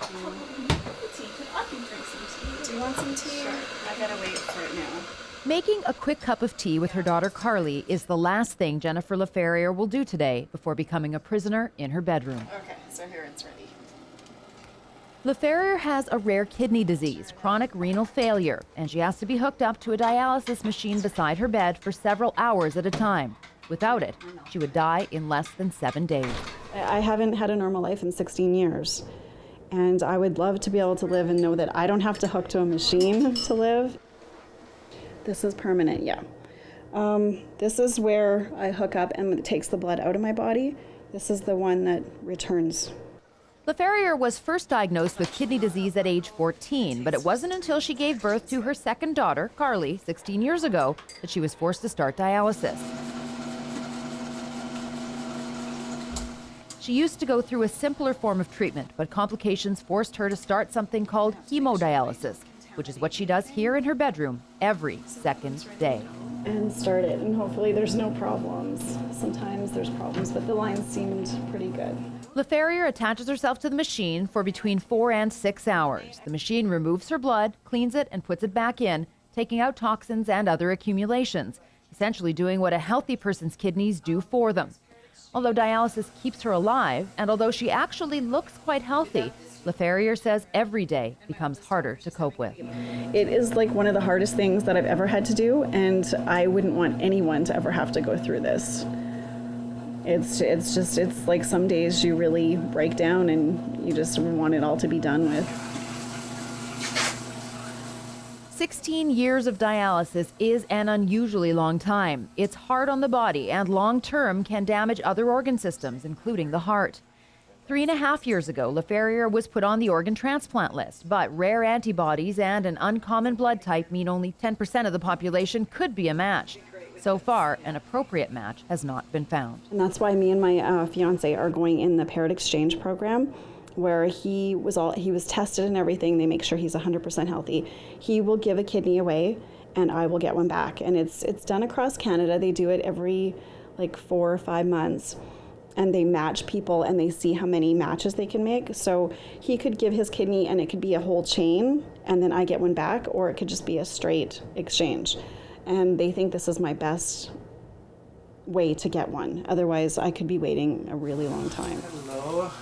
Do you want some tea? Sure. I gotta wait for it now. Making a quick cup of tea with her daughter Carly is the last thing Jennifer Laferriere will do today before becoming a prisoner in her bedroom. Okay, so here it's ready. Laferriere has a rare kidney disease, chronic renal failure, and she has to be hooked up to a dialysis machine beside her bed for several hours at a time. Without it, she would die in less than 7 days. I haven't had a normal life in 16 years, and I would love to be able to live and know that I don't have to hook to a machine to live. This is permanent, yeah. This is where I hook up and it takes the blood out of my body. This is the one that returns. Laferriere was first diagnosed with kidney disease at age 14, but it wasn't until she gave birth to her second daughter, Carly, 16 years ago, that she was forced to start dialysis. She used to go through a simpler form of treatment, but complications forced her to start something called hemodialysis, which is what she does here in her bedroom every second day. And start it, and hopefully there's no problems. Sometimes there's problems, but the lines seemed pretty good. Laferriere attaches herself to the machine for between 4 and 6 hours. The machine removes her blood, cleans it, and puts it back in, taking out toxins and other accumulations, essentially doing what a healthy person's kidneys do for them. Although dialysis keeps her alive, and although she actually looks quite healthy, Laferriere says every day becomes harder to cope with. It is like one of the hardest things that I've ever had to do, and I wouldn't want anyone to ever have to go through this. It's like some days you really break down and you just want it all to be done with. 16 years of dialysis is an unusually long time. It's hard on the body and long-term can damage other organ systems, including the heart. 3.5 years ago, Laferriere was put on the organ transplant list, but rare antibodies and an uncommon blood type mean only 10% of the population could be a match. So far, an appropriate match has not been found. And that's why me and my fiance are going in the paired exchange program, where he was tested and everything. They make sure he's 100% healthy. He will give a kidney away, and I will get one back. And it's done across Canada. They do it every 4 or 5 months. And they match people and they see how many matches they can make. So he could give his kidney and it could be a whole chain and then I get one back, or it could just be a straight exchange. And they think this is my best way to get one. Otherwise, I could be waiting a really long time. Hello. How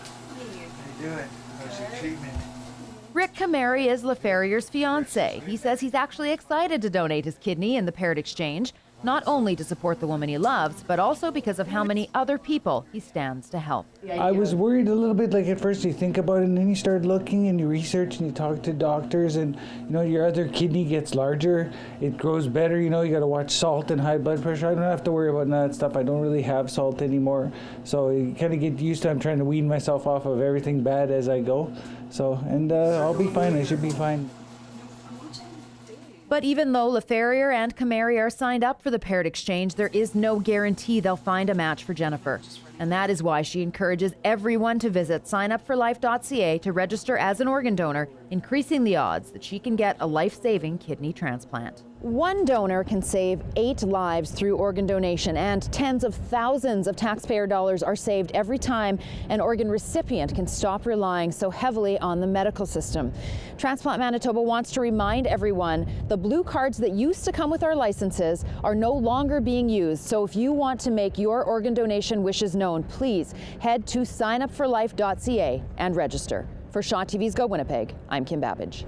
you doing? How's your treatment? Rick Kamari is Laferriere's fiance. He says he's actually excited to donate his kidney in the paired exchange, not only to support the woman he loves, but also because of how many other people he stands to help. I was worried a little bit, at first you think about it and then you start looking and you research and you talk to doctors and, your other kidney gets larger, it grows better, you got to watch salt and high blood pressure. I don't have to worry about none of that stuff. I don't really have salt anymore. So you kind of get used to, I'm trying to wean myself off of everything bad as I go. So, and I'll be fine, I should be fine. But even though Laferriere and Kamari are signed up for the paired exchange, there is no guarantee they'll find a match for Jennifer. And that is why she encourages everyone to visit signupforlife.ca to register as an organ donor, increasing the odds that she can get a life-saving kidney transplant. One donor can save 8 lives through organ donation, and tens of thousands of taxpayer dollars are saved every time an organ recipient can stop relying so heavily on the medical system. Transplant Manitoba wants to remind everyone the blue cards that used to come with our licenses are no longer being used. So if you want to make your organ donation wishes known, please head to signupforlife.ca and register. For Shaw TV's Go Winnipeg, I'm Kim Babij.